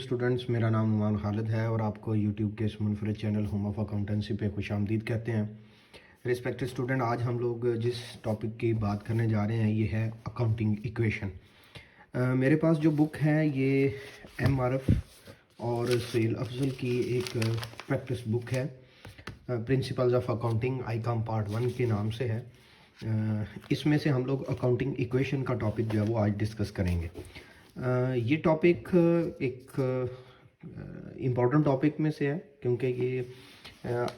Students, मेरा नाम नुमान खालिद है और आपको यूट्यूब के इस मुनफरद चैनल होम ऑफ अकाउंटेंसी पे खुशामदीद कहते हैं। रिस्पेक्टेड स्टूडेंट, आज हम लोग जिस टॉपिक की बात करने जा रहे हैं ये है अकाउंटिंग इक्वेशन। मेरे पास जो बुक है ये MRF और सेल अफजल की एक प्रैक्टिस बुक है, principles of accounting ICAM part 1 के नाम से है। इसमें से हम लोग अकाउंटिंग इक्वेशन का टॉपिक जो है वो आज डिस्कस करेंगे। ये टॉपिक एक इम्पॉर्टेंट टॉपिक में से है क्योंकि ये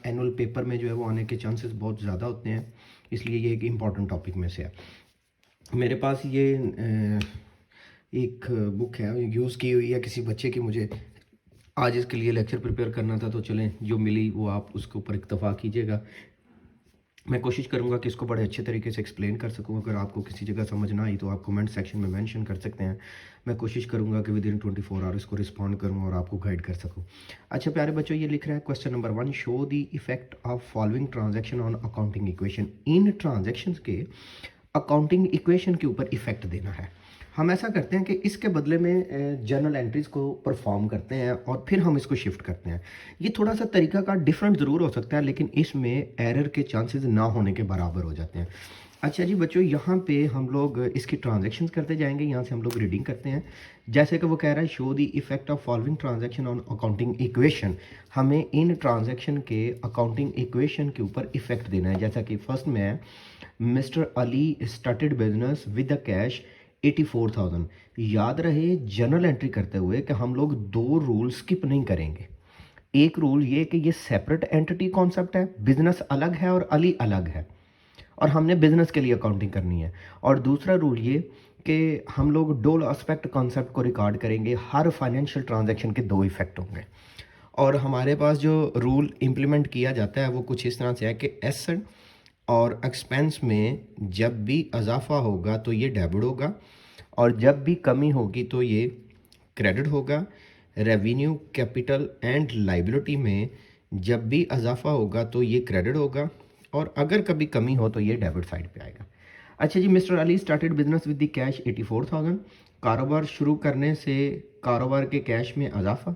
एनुअल पेपर में जो है वो आने के चांसेस बहुत ज़्यादा होते हैं, इसलिए ये एक इम्पॉर्टेंट टॉपिक में से है। मेरे पास ये एक बुक है, यूज़ की हुई है किसी बच्चे की। मुझे आज इसके लिए लेक्चर प्रिपेयर करना था, तो चलें जो मिली वो आप उसके ऊपर इत्तफा कीजिएगा। मैं कोशिश करूंगा कि इसको बड़े अच्छे तरीके से एक्सप्लेन कर सकूं। अगर आपको किसी जगह समझ ना आई तो आप कमेंट सेक्शन में मेंशन कर सकते हैं। मैं कोशिश करूंगा कि विद इन 24 आवर्स को रिस्पॉन्ड करूं और आपको गाइड कर सकूं। अच्छा प्यारे बच्चों, ये लिख रहा है question number 1, show the effect of following transaction on accounting equation. In transactions के अकाउंटिंग इक्वेशन के ऊपर इफेक्ट देना है। हम ऐसा करते हैं कि इसके बदले में जर्नल एंट्रीज को परफॉर्म करते हैं और फिर हम इसको शिफ्ट करते हैं। ये थोड़ा सा तरीका का डिफरेंट ज़रूर हो सकता है, लेकिन इसमें एरर के चांसेस ना होने के बराबर हो जाते हैं। अच्छा जी बच्चों, यहाँ पे हम लोग इसकी ट्रांजैक्शंस करते जाएंगे। यहाँ से हम लोग रीडिंग करते हैं। जैसे कि वो कह रहा है, show the effect of following transaction on accounting equation. हमें इन ट्रांजैक्शन के अकाउंटिंग इक्वेशन के ऊपर इफेक्ट देना है। जैसा कि फर्स्ट में है, mister Ali started business with the cash 84,000। याद रहे जर्नल एंट्री करते हुए कि हम लोग दो रूल स्किप नहीं करेंगे। एक रूल ये कि ये सेपरेट एंटिटी कॉन्सेप्ट है, बिजनेस अलग है और अली अलग है, और हमने बिजनेस के लिए अकाउंटिंग करनी है। और दूसरा रूल ये कि हम लोग डोल एस्पेक्ट कॉन्सेप्ट को रिकॉर्ड करेंगे। हर फाइनेंशियल ट्रांजैक्शन के दो इफेक्ट होंगे। और हमारे पास जो रूल इम्प्लीमेंट किया जाता है वो कुछ इस तरह से है कि एसेट और एक्सपेंस में जब भी इजाफा होगा तो ये डेबिट होगा, और जब भी कमी होगी तो ये क्रेडिट होगा। रेवेन्यू, कैपिटल एंड लाइबिलिटी में जब भी इजाफा होगा तो ये क्रेडिट होगा, और अगर कभी कमी हो तो ये डेबिट साइड पे आएगा। अच्छा जी, mister Ali started business with the cash 84,000। कारोबार शुरू करने से कारोबार के कैश में इजाफा,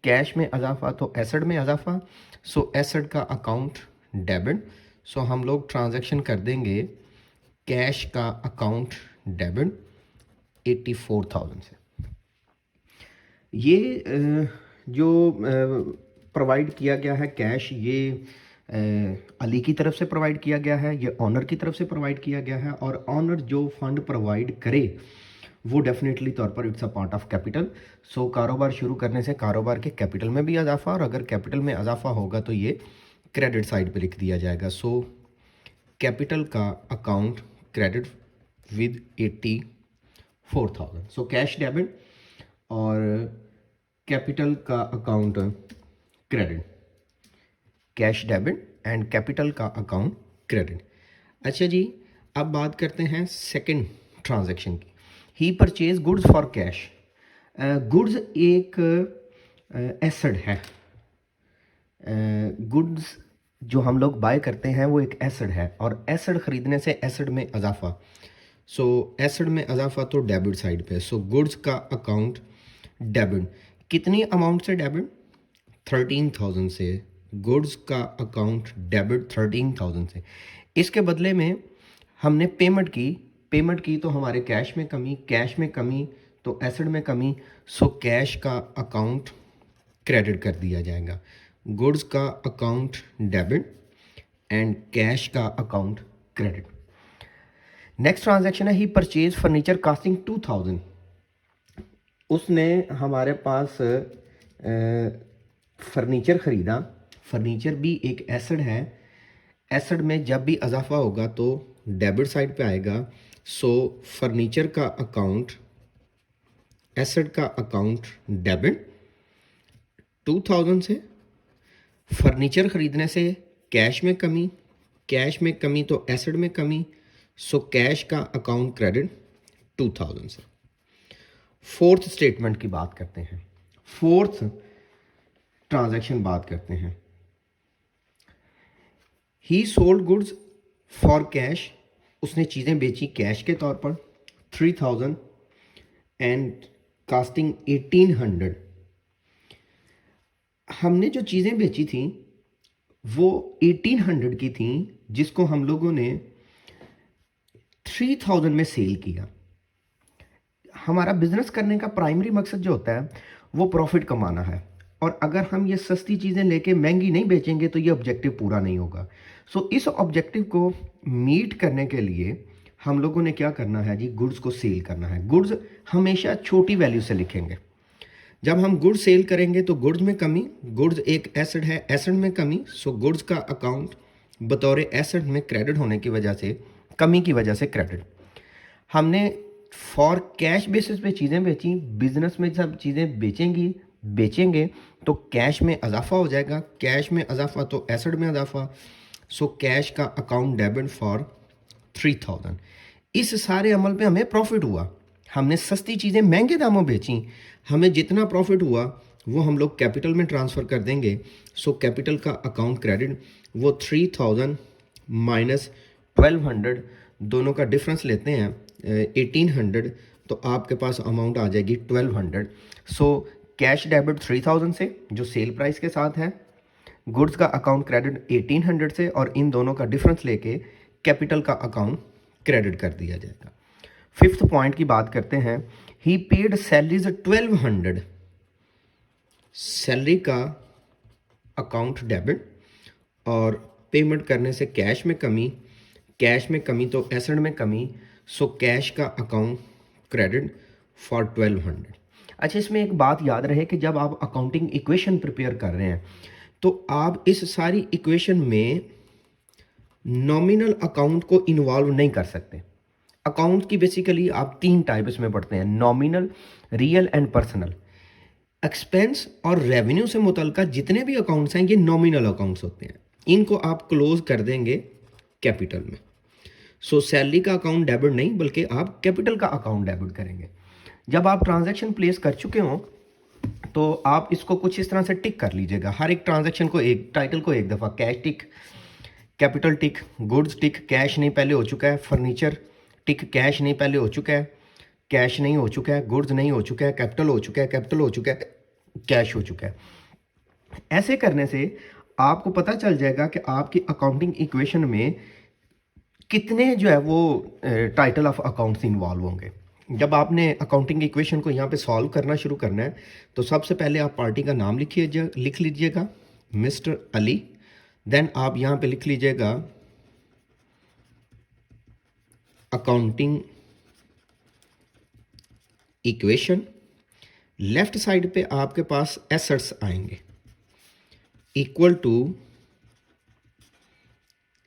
कैश में इजाफा तो एसेट में इजाफा, सो एसेट का अकाउंट डेबिट। सो हम लोग ट्रांजैक्शन कर देंगे कैश का अकाउंट डेबिट 84,000 से। ये जो प्रोवाइड किया गया है कैश, ये अली की तरफ से प्रोवाइड किया गया है, ये ऑनर की तरफ से प्रोवाइड किया गया है। और ऑनर जो फंड प्रोवाइड करे वो डेफिनेटली तौर पर it's a part of capital. So कारोबार शुरू करने से कारोबार के कैपिटल में भी इजाफा, और अगर कैपिटल में इजाफा होगा तो ये क्रेडिट साइड पे लिख दिया जाएगा। सो कैपिटल का account credit with 84,000। So cash debit और कैपिटल का account credit, cash debit and capital का अकाउंट क्रेडिट। अच्छा जी, अब बात करते हैं सेकंड ट्रांजैक्शन की। He purchase goods for cash. Goods एक एसेट है। गुड्स जो हम लोग बाय करते हैं वो एक एसेट है, और एसेट खरीदने से एसेट में इजाफा। सो एसेट में इजाफा तो डेबिट साइड पे। सो गुड्स का अकाउंट डेबिट। कितनी अमाउंट से डेबिट? 13,000 से। गुड्स का अकाउंट डेबिट 13,000 से। इसके बदले में हमने पेमेंट की तो हमारे कैश में कमी, कैश में कमी तो एसेट में कमी। सो कैश का अकाउंट क्रेडिट कर दिया जाएगा। गुड्स का अकाउंट डेबिट एंड कैश का अकाउंट क्रेडिट। नेक्स्ट ट्रांजैक्शन है, ही परचेज फर्नीचर कास्टिंग 2,000। उसने हमारे पास फर्नीचर ख़रीदा। फर्नीचर भी एक एसेट है। एसेट में जब भी इजाफा होगा तो डेबिट साइड पे आएगा। सो फर्नीचर का अकाउंट, एसेट का अकाउंट डेबिट 2,000 से। फर्नीचर ख़रीदने से कैश में कमी, कैश में कमी तो एसेट में कमी। सो कैश का अकाउंट क्रेडिट 2,000 से। फोर्थ स्टेटमेंट की बात करते हैं, फोर्थ ट्रांजैक्शन बात करते हैं। ही सोल्ड गुड्स फॉर कैश। उसने चीज़ें बेची कैश के तौर पर 3,000 एंड कास्टिंग 1,800। हमने जो चीज़ें बेची थी वो 1800 की थी, जिसको हम लोगों ने 3000 में सेल किया। हमारा बिजनेस करने का प्राइमरी मकसद जो होता है वो प्रॉफिट कमाना है, और अगर हम ये सस्ती चीज़ें लेके महंगी नहीं बेचेंगे तो ये ऑब्जेक्टिव पूरा नहीं होगा। सो इस ऑब्जेक्टिव को मीट करने के लिए हम लोगों ने क्या करना है जी, गुड्स को सेल करना है। गुड्स हमेशा छोटी वैल्यू से लिखेंगे। जब हम गुड्स सेल करेंगे तो गुड्स में कमी, गुड्स एक एसेट है, एसेट में कमी, सो गुड्स का अकाउंट बतौर एसेट में क्रेडिट होने की वजह से, कमी की वजह से क्रेडिट। हमने फॉर कैश बेसिस पे चीज़ें बेची। बिजनेस में जब चीज़ें बेचेंगे तो कैश में इजाफा हो जाएगा, कैश में इजाफा तो एसेट में इजाफा। सो कैश का अकाउंट डेबिट फॉर 3000। इस सारे अमल पे हमें प्रॉफिट हुआ। हमने सस्ती चीज़ें महंगे दामों बेची, हमें जितना प्रॉफिट हुआ वो हम लोग कैपिटल में ट्रांसफ़र कर देंगे। सो कैपिटल का अकाउंट क्रेडिट, वो 3000 माइनस 1200, दोनों का डिफरेंस लेते हैं 1800, तो आपके पास अमाउंट आ जाएगी 1200। सो कैश डेबिट 3000 से जो सेल प्राइस के साथ है, गुड्स का अकाउंट क्रेडिट 1800 से, और इन दोनों का डिफरेंस लेके कैपिटल का अकाउंट क्रेडिट कर दिया जाएगा। फिफ्थ पॉइंट की बात करते हैं। ही पेड सैलरीज 1200, सैलरी का अकाउंट डेबिट, और पेमेंट करने से कैश में कमी, कैश में कमी तो एसेट में कमी, सो कैश का अकाउंट क्रेडिट फॉर 1200। अच्छा, इसमें एक बात याद रहे कि जब आप अकाउंटिंग इक्वेशन प्रिपेयर कर रहे हैं तो आप इस सारी इक्वेशन में नॉमिनल अकाउंट को इन्वॉल्व नहीं कर सकते। अकाउंट की बेसिकली आप 3 टाइप इसमें पढ़ते हैं, nominal, real and personal. Expense और रेवेन्यू से मुतल्लिक़ जितने भी अकाउंट्स हैं ये नॉमिनल अकाउंट्स होते हैं, इनको आप क्लोज कर देंगे कैपिटल में। सो सैलरी का अकाउंट डेबिट नहीं, बल्कि आप कैपिटल का अकाउंट डेबिट करेंगे। जब आप ट्रांजैक्शन प्लेस कर चुके हों तो आप इसको कुछ इस तरह से टिक कर लीजिएगा। हर एक ट्रांजैक्शन को, एक टाइटल को एक दफ़ा कैश टिक, कैपिटल टिक, गुड्स टिक, कैश नहीं पहले हो चुका है, फर्नीचर टिक, कैश नहीं पहले हो चुका है, कैश नहीं हो चुका है, गुड्स नहीं हो चुका है, कैपिटल हो चुका है, कैपिटल हो चुका है, कैश हो चुका है। ऐसे करने से आपको पता चल जाएगा कि आपकी अकाउंटिंग इक्वेशन में कितने जो है वो टाइटल ऑफ अकाउंट्स इन्वॉल्व होंगे। जब आपने अकाउंटिंग इक्वेशन को यहाँ पे सॉल्व करना शुरू करना है तो सबसे पहले आप पार्टी का नाम लिख लीजिएगा, मिस्टर अली। देन आप यहाँ पे लिख लीजिएगा अकाउंटिंग इक्वेशन। लेफ्ट साइड पे आपके पास एसेट्स आएंगे, equal to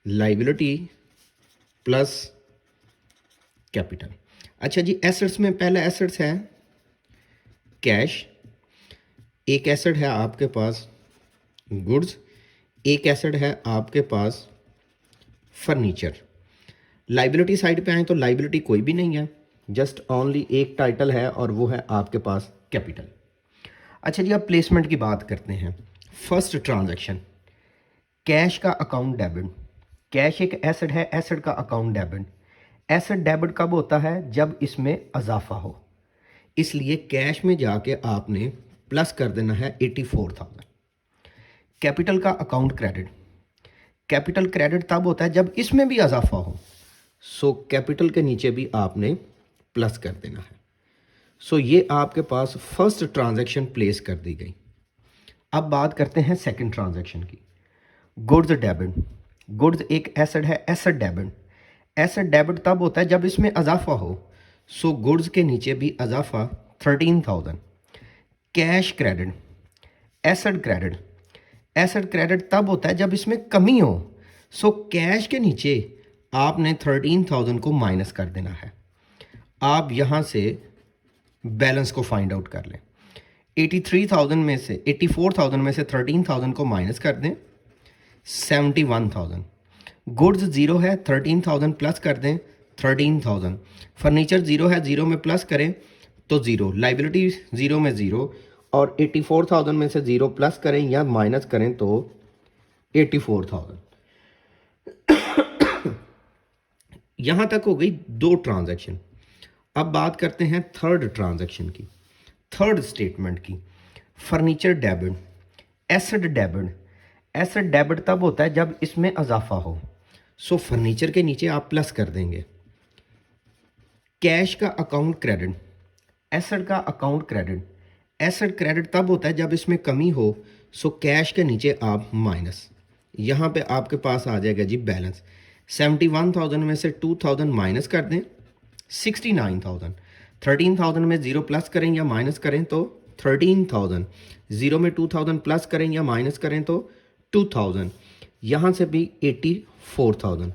liability plus capital. अच्छा जी, एसेट्स में पहला एसेट्स है कैश, एक एसेट है आपके पास गुड्स, एक एसेट है आपके पास फर्नीचर। लाइबिलिटी साइड पे आए तो लाइबिलिटी कोई भी नहीं है, जस्ट ओनली एक टाइटल है और वो है आपके पास कैपिटल। अच्छा जी, अब प्लेसमेंट की बात करते हैं। फर्स्ट ट्रांजैक्शन, कैश का अकाउंट डेबिट। कैश एक एसेट है, एसेट का अकाउंट डेबिट। एसेट डेबिट कब होता है? जब इसमें इजाफा हो, इसलिए कैश में जाके आपने प्लस कर देना है 84,000। कैपिटल का अकाउंट क्रेडिट, कैपिटल क्रेडिट तब होता है जब इसमें भी इजाफा हो, सो कैपिटल के नीचे भी आपने प्लस कर देना है। सो ये आपके पास फर्स्ट ट्रांजैक्शन प्लेस कर दी गई। अब बात करते हैं सेकंड ट्रांजैक्शन की, गुड्स डेबिट। गुड्स एक एसेट है, एसेट डेबिट। एसेट डेबिट तब होता है जब इसमें इजाफा हो, सो गुड्स के नीचे भी इजाफा 13,000। Cash credit, asset credit. Asset credit तब होता है जब इसमें कमी हो, सो कैश के नीचे आपने 13,000 को माइनस कर देना है। आप यहाँ से बैलेंस को फाइंड आउट कर लें। 84,000 में से 13,000 को माइनस कर दें, 71,000। गुड्स ज़ीरो है, 13,000 प्लस कर दें, 13,000। फर्नीचर ज़ीरो है, ज़ीरो में प्लस करें तो ज़ीरो। लाइबिलिटी ज़ीरो में ज़ीरो, और 84,000 में से ज़ीरो प्लस करें या माइनस करें तो 84,000। यहाँ तक हो गई दो ट्रांजैक्शन। अब बात करते हैं थर्ड ट्रांजैक्शन की, थर्ड स्टेटमेंट की। Furniture debit, asset debit, asset debit तब होता है जब इसमें इजाफा हो। सो फर्नीचर के नीचे आप प्लस कर देंगे। कैश का अकाउंट क्रेडिट, एसेट का अकाउंट क्रेडिट, एसेट क्रेडिट तब होता है जब इसमें कमी हो। सो कैश के नीचे आप माइनस, यहाँ पे आपके पास आ जाएगा जी बैलेंस। 71,000 में से 2,000 माइनस कर दें, 69,000। 13,000 में ज़ीरो प्लस करें या माइनस करें तो 13,000। ज़ीरो में 2,000 प्लस करें या माइनस करें तो 2,000। यहाँ से भी 84,000।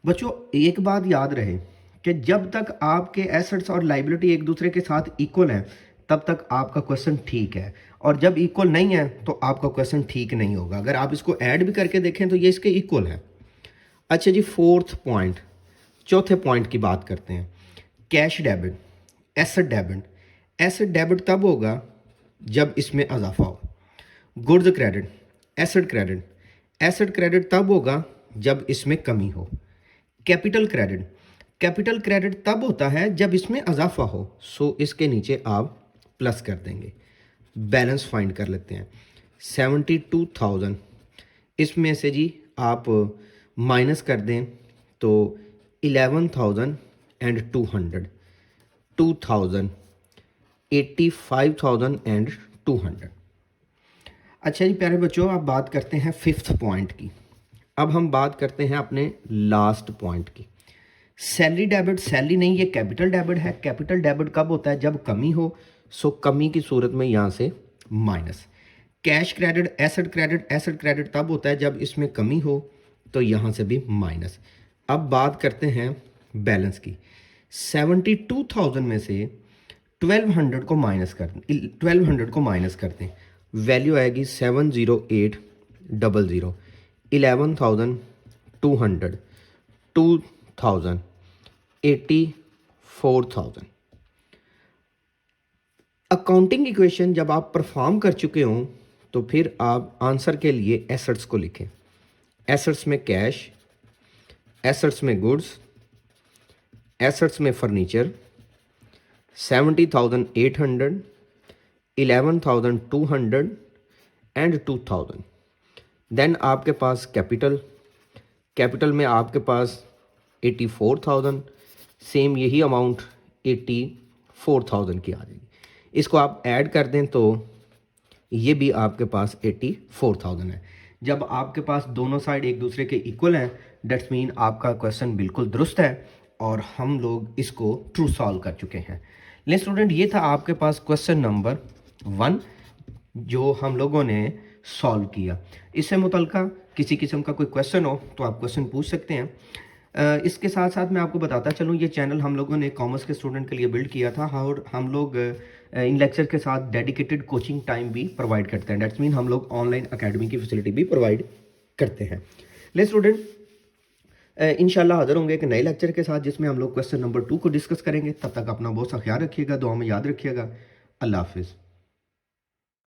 बच्चों एक बात याद रहे कि जब तक आपके एसेट्स और लाइबिलिटी एक दूसरे के साथ इक्वल हैं तब तक आपका क्वेश्चन ठीक है, और जब इक्वल नहीं है तो आपका क्वेश्चन ठीक नहीं होगा। अगर आप इसको ऐड भी करके देखें तो ये इसके इक्वल है। अच्छा जी, फोर्थ पॉइंट, चौथे पॉइंट की बात करते हैं। Cash debit, asset debit, asset debit तब होगा जब इसमें इजाफा हो। Goods credit, asset credit, asset credit तब होगा जब इसमें कमी हो। कैपिटल क्रेडिट, कैपिटल क्रेडिट तब होता है जब इसमें इजाफा हो। सो इसके नीचे आप प्लस कर देंगे। बैलेंस फाइंड कर लेते हैं। 72,000 इसमें से जी आप माइनस कर दें तो 11,200, 2,000, 85,200। अच्छा जी प्यारे बच्चों, अब बात करते हैं फिफ्थ पॉइंट की। अब हम बात करते हैं अपने लास्ट पॉइंट की। सैलरी डेबिट, सैलरी नहीं, ये कैपिटल डेबिट है। कैपिटल डेबिट कब होता है जब कमी हो। सो कमी की सूरत में यहाँ से minus. Cash credit, asset credit, asset credit तब होता है जब इसमें कमी हो, तो यहाँ से भी माइनस। अब बात करते हैं बैलेंस की। 72,000 में से 1200 को माइनस कर दें, 1200 को माइनस कर दें, वैल्यू आएगी 70800, 11,200, 2,000, 84,000। अकाउंटिंग इक्वेशन जब आप परफॉर्म कर चुके हों तो फिर आप आंसर के लिए एसेट्स को लिखें। एसेट्स में कैश, एसेट्स में गुड्स, एसेट्स में फर्नीचर, 70,800, 11,200 एंड 2,000। देन आपके पास कैपिटल, कैपिटल में आपके पास 84,000, सेम यही अमाउंट 84,000 की आ जाएगी। इसको आप ऐड कर दें तो ये भी आपके पास 84,000 है। जब आपके पास दोनों साइड एक दूसरे के इक्वल हैं, डेट्स मीन आपका क्वेश्चन बिल्कुल दुरुस्त है और हम लोग इसको ट्रू सॉल्व कर चुके हैं। लेकिन स्टूडेंट, ये था आपके पास क्वेश्चन नंबर 1 जो हम लोगों ने सॉल्व किया। इससे मुतल्लिका किसी किस्म का कोई क्वेश्चन हो तो आप क्वेश्चन पूछ सकते हैं। इसके साथ साथ मैं आपको बताता चलूँ, ये चैनल हम लोगों ने कॉमर्स के स्टूडेंट के लिए बिल्ड किया था और हम लोग इन लेक्चर के साथ डेडिकेटेड कोचिंग टाइम भी प्रोवाइड करते हैं। डेट्स मीन हम लोग ऑनलाइन अकेडमी की फैसिलिटी भी प्रोवाइड करते हैं। ले स्टूडेंट, इंशाल्लाह हाज़िर होंगे एक नए लेक्चर के साथ जिसमें हम लोग क्वेश्चन नंबर 2 को डिस्कस करेंगे। तब तक अपना बहुत सा ख्याल रखिएगा, दुआ में याद रखिएगा। अल्लाह हाफिज़।